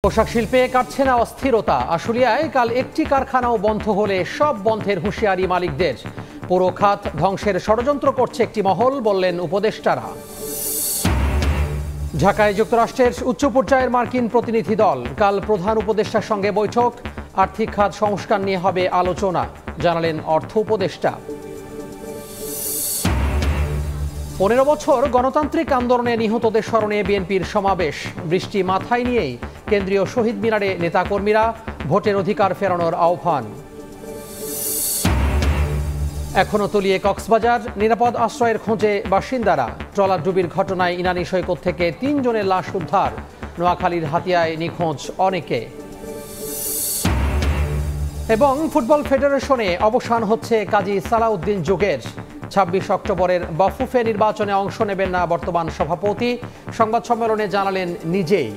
পোশাক শিল্পে কাটছে না অস্থিরতা। আশুলিয়ায় কাল একটি কারখানাও বন্ধ হলে সব বন্ধের হুঁশিয়ারি মালিকদের। পুরো খাত ধ্বংসের ষড়যন্ত্র করছে একটি মহল, বললেন উপদেষ্টারা। ঢাকায় যুক্তরাষ্ট্রের উচ্চ পর্যায়ের মার্কিন প্রতিনিধি দল। কাল প্রধান উপদেষ্টার সঙ্গে বৈঠক। আর্থিক খাত সংস্কার নিয়ে হবে আলোচনা, জানালেন অর্থ উপদেষ্টা। 15 বছর গণতান্ত্রিক আন্দোলনে নিহতদের স্মরণে বিএনপির সমাবেশ। বৃষ্টি মাথায় নিয়েই কেন্দ্রীয় শহীদ মিনারে নেতাকর্মীরা ভোটের অধিকার ফেরানোর আহ্বান। এখনো তলিয়ে কক্সবাজার, নিরাপদ আশ্রয়ের খোঁজে বাসিন্দারা। ট্রলারডুবির ঘটনায় ইনানী সৈকত থেকে 3 জনের লাশ উদ্ধার। নোয়াখালীর হাতিয়ায় নিখোঁজ অনেকে। এবং ফুটবল ফেডারেশনে অবসান হচ্ছে কাজী সালাউদ্দিন যুগের। 26 অক্টোবরের বাফুফে নির্বাচনে অংশ নেবেন না বর্তমান সভাপতি। সংবাদ সম্মেলনে জানালেন নিজেই।